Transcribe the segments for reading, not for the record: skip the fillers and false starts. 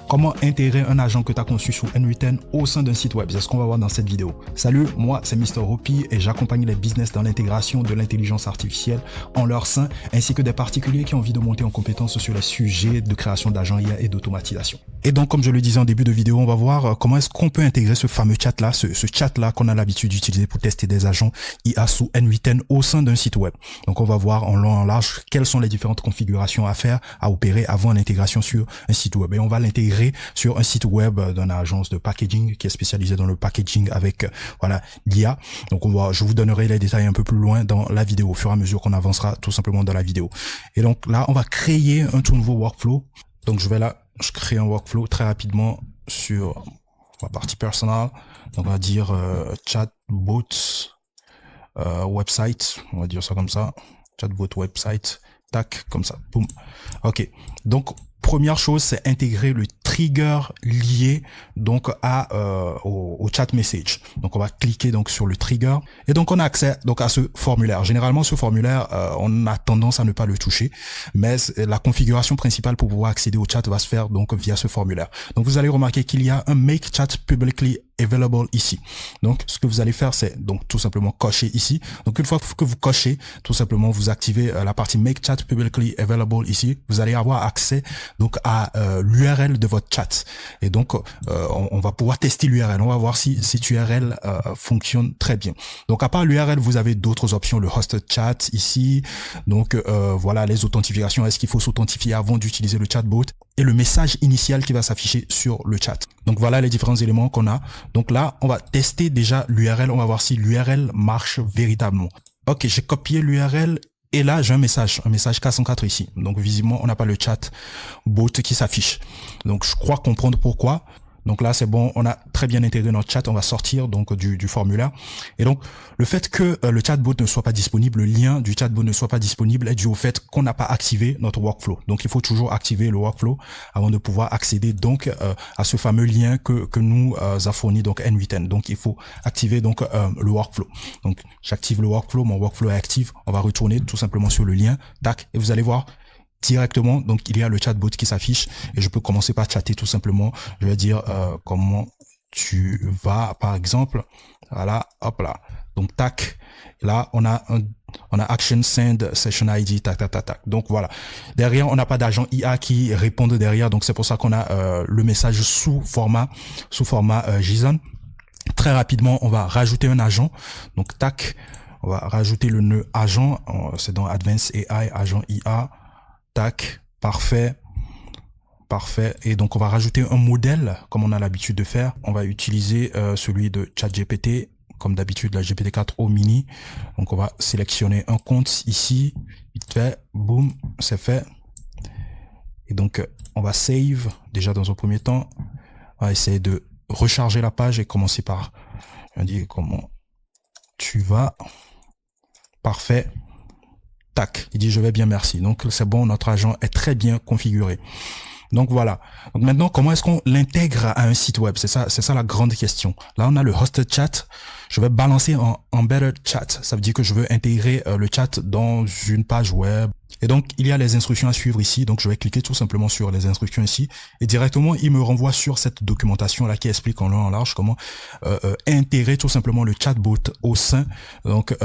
comment intégrer un agent que tu as conçu sous N8N au sein d'un site web. C'est ce qu'on va voir dans cette vidéo. Salut, moi c'est Mr. Hopi et j'accompagne les business dans l'intégration de l'intelligence artificielle en leur sein, ainsi que des particuliers qui ont envie de monter en compétence sur les sujets de création d'agents IA et d'automatisation. Et donc, comme je le disais en début de vidéo, on va voir comment est-ce qu'on peut intégrer ce fameux chat-là, ce chat-là qu'on a l'habitude d'utiliser pour tester des agents IA sous N8N au sein d'un site web. Donc, on va voir en long et en large quelles sont les différentes configurations à faire, à opérer avant l'intégration sur un site web. Et on va l'intégrer sur un site web d'une agence de packaging qui est spécialisée dans le packaging avec voilà l'IA. Donc, je vous donnerai les détails un peu plus loin dans la vidéo au fur et à mesure qu'on avancera tout simplement dans la vidéo. Et donc là, on va créer un tout nouveau workflow. Donc, je crée un workflow très rapidement sur la partie personnelle. Donc, on va dire chatbot website. On va dire ça comme ça. Chatbot website. Tac, comme ça. Boum. OK. Donc, première chose, c'est intégrer le trigger lié donc au chat message. Donc on va cliquer donc sur le trigger et donc on a accès donc à ce formulaire. Généralement ce formulaire on a tendance à ne pas le toucher, mais la configuration principale pour pouvoir accéder au chat va se faire donc via ce formulaire. Donc vous allez remarquer qu'il y a un make chat publicly available ici. Donc ce que vous allez faire, c'est donc tout simplement cocher ici. Donc une fois que vous cochez, tout simplement vous activez la partie make chat publicly available ici. Vous allez avoir accès donc à l'URL de votre chat. Et donc on va pouvoir tester l'URL. On va voir si cette URL fonctionne très bien. Donc à part l'URL, vous avez d'autres options, le hosted chat ici. Donc voilà les authentifications. Est-ce qu'il faut s'authentifier avant d'utiliser le chatbot? Et le message initial qui va s'afficher sur le chat. Donc voilà les différents éléments qu'on a. Donc là, on va tester déjà l'URL. On va voir si l'URL marche véritablement. Ok, j'ai copié l'URL et là j'ai un message 404 ici. Donc visiblement, on n'a pas le chat bot qui s'affiche. Donc je crois comprendre pourquoi. Donc là, c'est bon, on a très bien intégré notre chat. On va sortir donc du formulaire. Et donc, le fait que le chatbot ne soit pas disponible, le lien du chatbot ne soit pas disponible est dû au fait qu'on n'a pas activé notre workflow. Donc, il faut toujours activer le workflow avant de pouvoir accéder donc à ce fameux lien que nous a fourni donc N8N. Donc, il faut activer donc le workflow. Donc, j'active le workflow, mon workflow est actif. On va retourner tout simplement sur le lien, tac, et vous allez voir directement, donc il y a le chatbot qui s'affiche et je peux commencer par chatter tout simplement. Je vais dire comment tu vas par exemple, voilà, hop là, donc tac, là on a action send session ID, tac tac tac tac. Donc voilà, derrière on n'a pas d'agent IA qui répondent derrière, donc c'est pour ça qu'on a le message sous format JSON. Très rapidement on va rajouter un agent, donc tac, on va rajouter le nœud agent, c'est dans Advanced AI, agent IA. Tac, parfait. Et donc on va rajouter un modèle comme on a l'habitude de faire. On va utiliser celui de ChatGPT comme d'habitude, la GPT-4 mini. Donc on va sélectionner un compte ici, vite fait, boum, c'est fait. Et donc on va save déjà dans un premier temps. On va essayer de recharger la page et commencer par dire comment tu vas. Parfait. Tac, il dit je vais bien, merci. Donc c'est bon, notre agent est très bien configuré. Donc voilà. Donc maintenant, comment est-ce qu'on l'intègre à un site web? C'est ça la grande question. Là, on a le hosted chat. Je vais balancer en embedded chat. Ça veut dire que je veux intégrer le chat dans une page web. Et donc, il y a les instructions à suivre ici. Donc, je vais cliquer tout simplement sur les instructions ici. Et directement, il me renvoie sur cette documentation-là qui explique en long en large comment intégrer tout simplement le chatbot au sein donc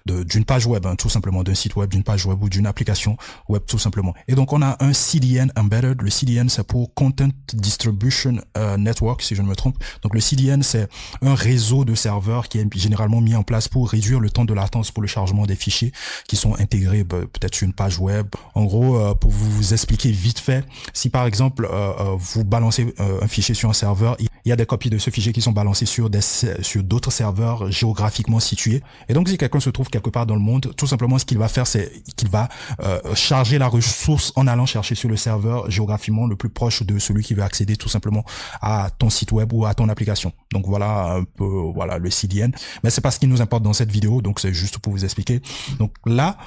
d'une page web, hein, tout simplement, d'un site web, d'une page web ou d'une application web, tout simplement. Et donc, on a un CDN embedded. Le CDN, c'est pour Content Distribution Network, si je ne me trompe. Donc, le CDN, c'est un réseau de serveurs qui est généralement mis en place pour réduire le temps de latence pour le chargement des fichiers qui sont intégrés peut-être sur une page web. En gros, pour vous expliquer vite fait, si par exemple vous balancez un fichier sur un serveur, il y a des copies de ce fichier qui sont balancées sur d'autres serveurs géographiquement situés. Et donc si quelqu'un se trouve quelque part dans le monde, tout simplement ce qu'il va faire, c'est qu'il va charger la ressource en allant chercher sur le serveur géographiquement le plus proche de celui qui veut accéder tout simplement à ton site web ou à ton application. Donc voilà un peu voilà le CDN. Mais c'est pas ce qui nous importe dans cette vidéo, donc c'est juste pour vous expliquer. Donc là,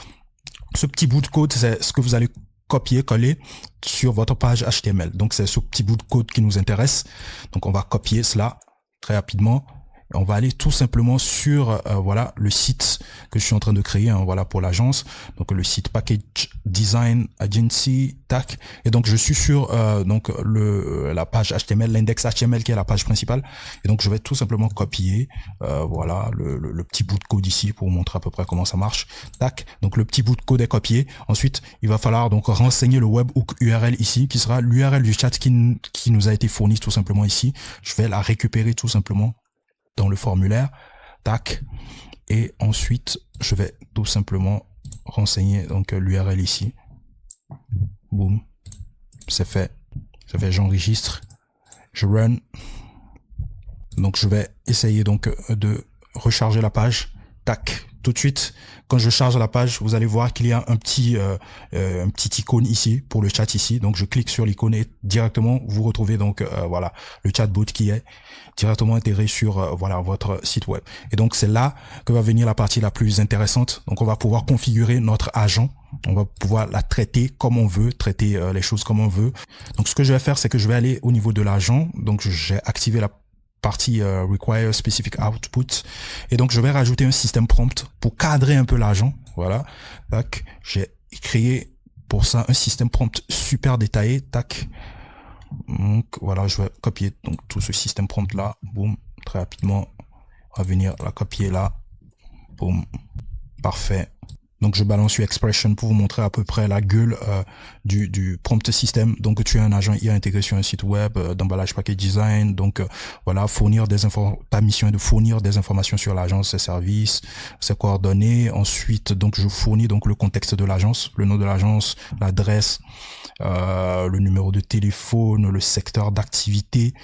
ce petit bout de code, c'est ce que vous allez copier-coller sur votre page HTML. Donc c'est ce petit bout de code qui nous intéresse. Donc on va copier cela très rapidement On va aller tout simplement sur voilà le site que je suis en train de créer, hein, voilà pour l'agence. Donc le site Package Design Agency, tac. Et donc je suis sur donc la page HTML, l'index HTML qui est la page principale. Et donc je vais tout simplement copier voilà le petit bout de code ici pour vous montrer à peu près comment ça marche. Tac. Donc le petit bout de code est copié. Ensuite il va falloir donc renseigner le webhook URL ici qui sera l'URL du chat qui nous a été fourni tout simplement ici. Je vais la récupérer tout simplement dans le formulaire, tac, et ensuite je vais tout simplement renseigner donc l'URL ici, boum, c'est fait, j'enregistre, je run, donc je vais essayer donc de recharger la page, tac, tout de suite. Quand je charge la page, vous allez voir qu'il y a un petit icône ici pour le chat ici. Donc je clique sur l'icône et directement vous retrouvez donc voilà le chatbot qui est directement intégré sur voilà votre site web. Et donc c'est là que va venir la partie la plus intéressante. Donc on va pouvoir configurer notre agent. On va pouvoir la traiter comme on veut, traiter les choses comme on veut. Donc ce que je vais faire, c'est que je vais aller au niveau de l'agent. Donc j'ai activé la partie require specific output et donc je vais rajouter un système prompt pour cadrer un peu l'agent. Voilà, tac, j'ai créé pour ça un système prompt super détaillé, tac. Donc voilà, je vais copier donc tout ce système prompt là, boum, très rapidement, on va venir la copier là, boum, parfait. Donc je balance sur Expression pour vous montrer à peu près la gueule du prompt system. Donc tu as un agent IA intégré sur un site web d'emballage package design. Donc voilà, fournir des informations. Ta mission est de fournir des informations sur l'agence, ses services, ses coordonnées. Ensuite, donc je fournis donc le contexte de l'agence, le nom de l'agence, l'adresse, le numéro de téléphone, le secteur d'activité,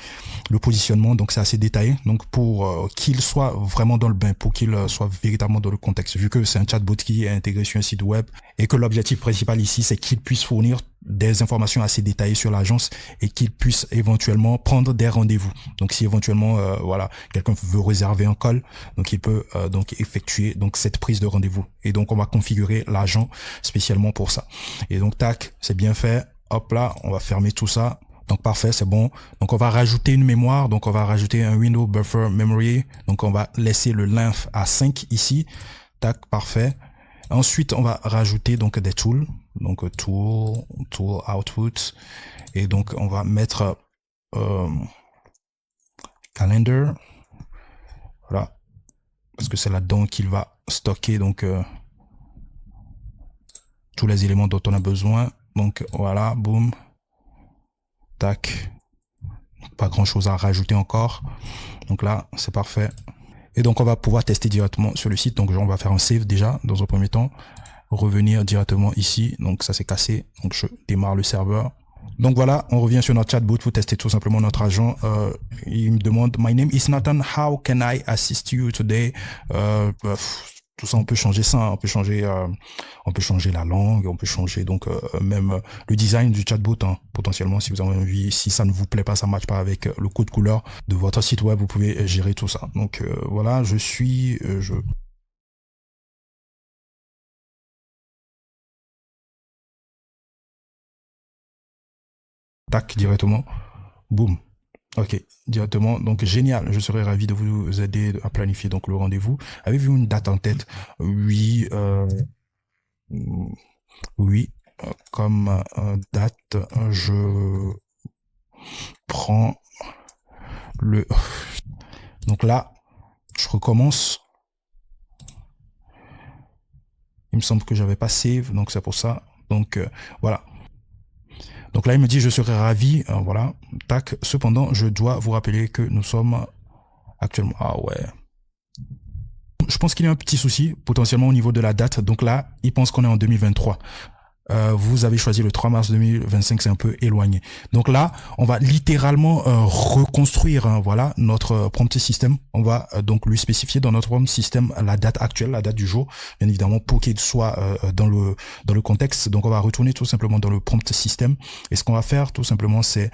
le positionnement. Donc c'est assez détaillé. Donc pour qu'il soit vraiment dans le bain, pour qu'il soit véritablement dans le contexte, vu que c'est un chatbot qui est intégré sur un site web et que l'objectif principal ici c'est qu'il puisse fournir des informations assez détaillées sur l'agence et qu'il puisse éventuellement prendre des rendez-vous. Donc si éventuellement voilà quelqu'un veut réserver un call, donc il peut donc effectuer donc cette prise de rendez-vous. Et donc on va configurer l'agent spécialement pour ça. Et donc tac, c'est bien fait. Hop là, on va fermer tout ça. Donc parfait, c'est bon. Donc on va rajouter une mémoire. Donc on va rajouter un window buffer memory. Donc on va laisser le length à 5 ici. Tac, parfait. Ensuite, on va rajouter donc des tools, donc tool output, et donc on va mettre calendar, voilà, parce que c'est là-dedans qu'il va stocker donc tous les éléments dont on a besoin. Donc voilà, boum, tac, pas grand-chose à rajouter encore. Donc là, c'est parfait. Et donc, on va pouvoir tester directement sur le site. Donc, on va faire un save déjà dans un premier temps. Revenir directement ici. Donc, ça s'est cassé. Donc, je démarre le serveur. Donc, voilà, on revient sur notre chatbot pour tester tout simplement notre agent. Il me demande, My name is Nathan. How can I assist you today? Tout ça, on peut changer ça. On peut changer la langue. On peut changer donc même le design du chatbot. Hein, potentiellement, si vous avez envie, si ça ne vous plaît pas, ça ne matche pas avec le code couleur de votre site web, vous pouvez gérer tout ça. Donc voilà, tac directement, boum. Ok, directement. Donc génial. Je serais ravi de vous aider à planifier donc le rendez-vous. Avez-vous une date en tête? Oui. Oui, comme date, je prends le... Donc là, je recommence. Il me semble que j'avais pas save, donc c'est pour ça. Donc voilà. Donc là, il me dit, je serais ravi. Voilà, tac. Cependant, je dois vous rappeler que nous sommes actuellement... Ah ouais. Je pense qu'il y a un petit souci potentiellement au niveau de la date. Donc là, il pense qu'on est en 2023. Vous avez choisi le 3 mars 2025, c'est un peu éloigné. Donc là, on va littéralement reconstruire voilà notre prompt system. On va donc lui spécifier dans notre prompt system la date actuelle, la date du jour, bien évidemment pour qu'il soit dans le contexte. Donc on va retourner tout simplement dans le prompt system. Et ce qu'on va faire tout simplement, c'est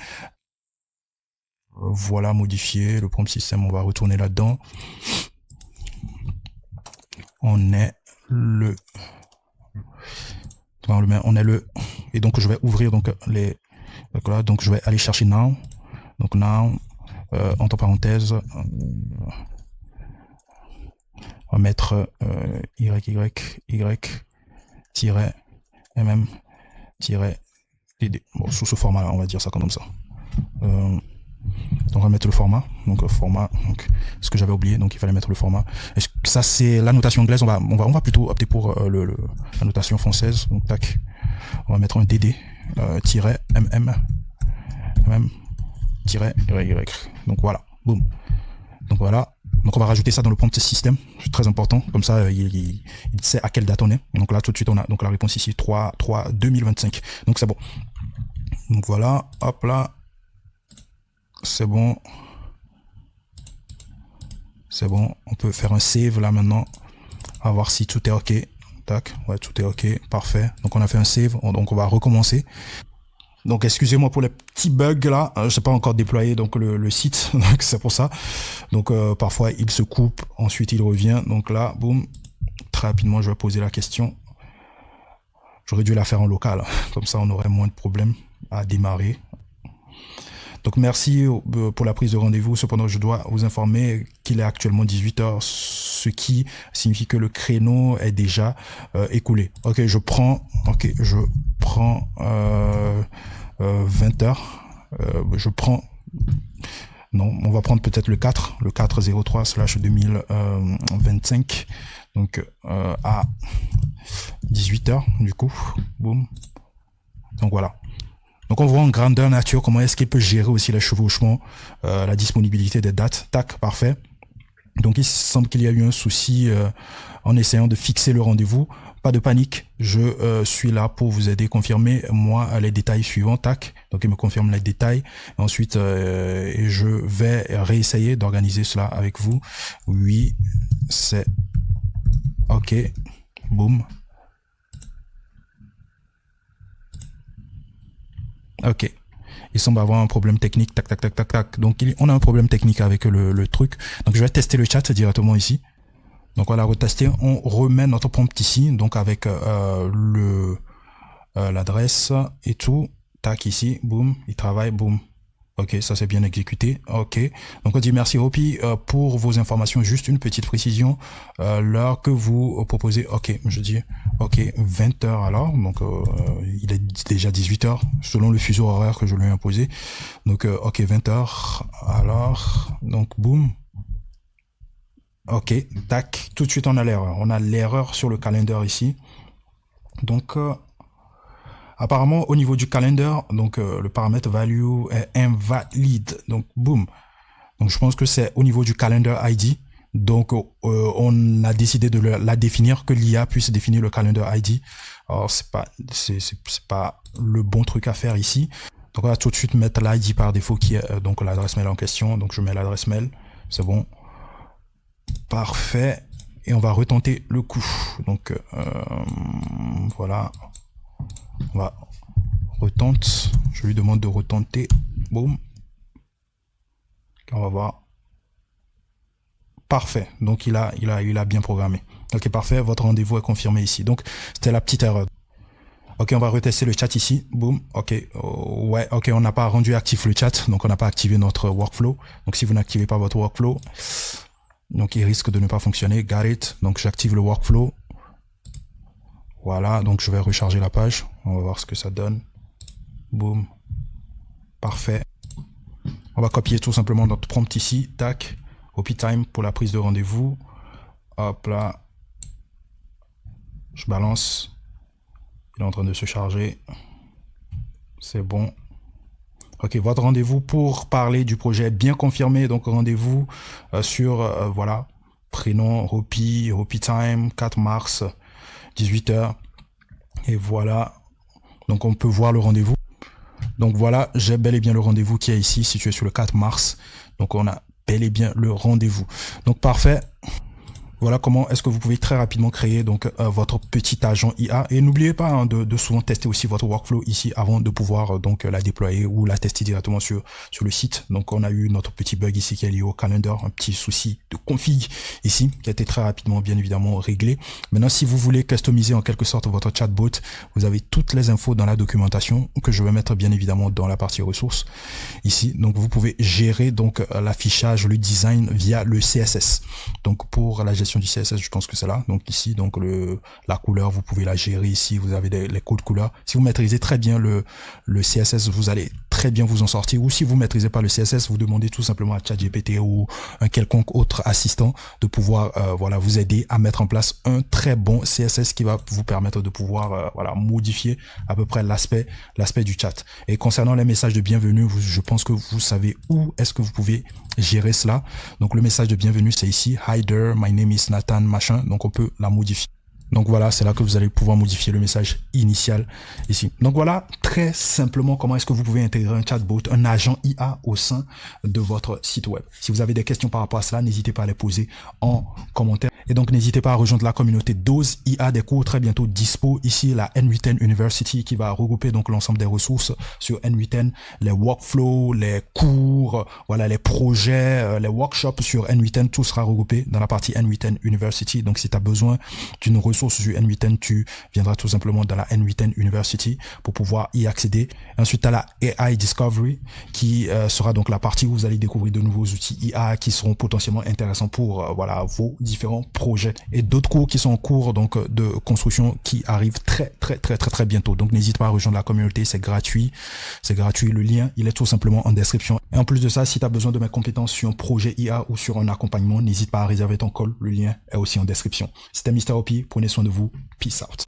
voilà, modifier le prompt system. On va retourner là-dedans. On est le et donc je vais ouvrir donc voilà, donc je vais aller chercher now, donc now entre parenthèses On va mettre YY-MM-DD. Bon, sous ce format-là, on va dire ça comme ça. Donc on va mettre le format, donc format, donc ce que j'avais oublié, donc il fallait mettre le format. Est-ce que ça c'est la notation anglaise? On va plutôt opter pour la notation française. Donc tac, on va mettre un DD -MM -YY. Donc voilà, boum. Donc voilà. Donc on va rajouter ça dans le prompt système, c'est très important. Comme ça, il sait à quelle date on est. Donc là tout de suite on a donc la réponse ici 3/3/2025. Donc c'est bon. Donc voilà, hop là. C'est bon. C'est bon. On peut faire un save là maintenant. On va voir si tout est OK. Tac. Ouais, tout est OK. Parfait. Donc on a fait un save. Donc on va recommencer. Donc excusez-moi pour les petits bugs là. Je n'ai pas encore déployé donc le site. Donc c'est pour ça. Donc parfois il se coupe. Ensuite il revient. Donc là, boum. Très rapidement, je vais poser la question. J'aurais dû la faire en local. Comme ça, on aurait moins de problèmes à démarrer. Donc merci pour la prise de rendez-vous. Cependant, je dois vous informer qu'il est actuellement 18h, ce qui signifie que le créneau est déjà écoulé. Ok, je prends 20h. Je prends... Non, on va prendre peut-être le 4/03/2025. Donc à 18h, du coup. Boum. Donc voilà. Donc on voit en grandeur nature comment est-ce qu'il peut gérer aussi les chevauchements, la disponibilité des dates. Tac, parfait. Donc il semble qu'il y a eu un souci en essayant de fixer le rendez-vous. Pas de panique, je suis là pour vous aider. Confirmez-moi les détails suivants. Tac, donc il me confirme les détails. Ensuite, je vais réessayer d'organiser cela avec vous. Oui, c'est OK. Boum. Ok. Il semble avoir un problème technique. Tac, tac, tac, tac, tac. Donc, on a un problème technique avec le truc. Donc, je vais tester le chat directement ici. Donc, on va retester. On remet notre prompt ici. Donc, avec l'adresse et tout. Tac, ici. Boum. Il travaille. Boum. Ok, ça c'est bien exécuté. Ok. Donc, on dit merci Hopi pour vos informations. Juste une petite précision. L'heure que vous proposez. Ok, je dis ok, 20h alors. Donc, il est déjà 18h selon le fuseau horaire que je lui ai imposé. Donc, ok, 20h alors. Donc, boum. Ok, tac. Tout de suite, on a l'erreur. On a l'erreur sur le calendar ici. Donc, apparemment, au niveau du calendar, donc le paramètre value est invalide. Donc, boum. Donc, je pense que c'est au niveau du calendar ID. Donc, on a décidé de la définir, que l'IA puisse définir le calendar ID. Alors, c'est pas le bon truc à faire ici. Donc, on va tout de suite mettre l'ID par défaut qui est donc l'adresse mail en question. Donc, je mets l'adresse mail. C'est bon. Parfait. Et on va retenter le coup. Donc, voilà. On va retente. Je lui demande de retenter. Boum. On va voir. Parfait. Donc il a bien programmé. Ok, parfait. Votre rendez-vous est confirmé ici. Donc c'était la petite erreur. Ok, on va retester le chat ici. Boum. Ok. Ouais. Ok, on n'a pas rendu actif le chat, donc on n'a pas activé notre workflow. Donc si vous n'activez pas votre workflow, donc il risque de ne pas fonctionner. Got it. Donc j'active le workflow. Voilà, donc je vais recharger la page. On va voir ce que ça donne. Boum. Parfait. On va copier tout simplement notre prompt ici. Tac. Hopi time pour la prise de rendez-vous. Hop là. Je balance. Il est en train de se charger. C'est bon. Ok, votre rendez-vous pour parler du projet est bien confirmé. Donc rendez-vous sur, voilà, prénom, Hopi time, 4 mars. 18h. Et voilà. Donc, on peut voir le rendez-vous. Donc, voilà, j'ai bel et bien le rendez-vous qui est ici, situé sur le 4 mars. Donc, on a bel et bien le rendez-vous. Donc, parfait. Voilà comment est-ce que vous pouvez très rapidement créer donc votre petit agent IA. Et n'oubliez pas hein, de souvent tester aussi votre workflow ici avant de pouvoir donc la déployer ou la tester directement sur le site. Donc on a eu notre petit bug ici qui est lié au calendar, un petit souci de config ici qui a été très rapidement bien évidemment réglé. Maintenant si vous voulez customiser en quelque sorte votre chatbot, vous avez toutes les infos dans la documentation que je vais mettre bien évidemment dans la partie ressources ici. Donc vous pouvez gérer donc l'affichage, le design via le CSS. Donc pour la gestion personnalisation du CSS, je pense que c'est là. Donc ici, donc la couleur, vous pouvez la gérer ici. Vous avez les codes couleurs. Si vous maîtrisez très bien le CSS, vous allez très bien vous en sortir. Ou si vous maîtrisez pas le CSS, vous demandez tout simplement à ChatGPT ou un quelconque autre assistant de pouvoir voilà vous aider à mettre en place un très bon CSS qui va vous permettre de pouvoir voilà modifier à peu près l'aspect du chat. Et concernant les messages de bienvenue, je pense que vous savez où est-ce que vous pouvez gérer cela. Donc le message de bienvenue, c'est ici, hi there, my name is Nathan, machin. Donc on peut la modifier. Donc voilà, c'est là que vous allez pouvoir modifier le message initial ici. Donc voilà, très simplement, comment est-ce que vous pouvez intégrer un chatbot, un agent IA au sein de votre site web. Si vous avez des questions par rapport à cela, n'hésitez pas à les poser en commentaire. Et donc, n'hésitez pas à rejoindre la communauté Dose IA, des cours très bientôt dispo. Ici, la N8N University qui va regrouper donc l'ensemble des ressources sur N8N, les workflows, les cours, voilà, les projets, les workshops sur N8N, tout sera regroupé dans la partie N8N University. Donc, si tu as besoin d'une ressource sur N8N, tu viendras tout simplement dans la N8N University pour pouvoir y accéder. Ensuite, tu as la AI Discovery qui sera donc la partie où vous allez découvrir de nouveaux outils IA qui seront potentiellement intéressants pour voilà vos différents projets et d'autres cours qui sont en cours donc de construction qui arrivent très bientôt. Donc n'hésite pas à rejoindre la communauté, c'est gratuit, le lien il est tout simplement en description. Et en plus de ça, si tu as besoin de mes compétences sur un projet IA ou sur un accompagnement, n'hésite pas à réserver ton call, le lien est aussi en description. C'était Mr. OP, prenez soin de vous, peace out.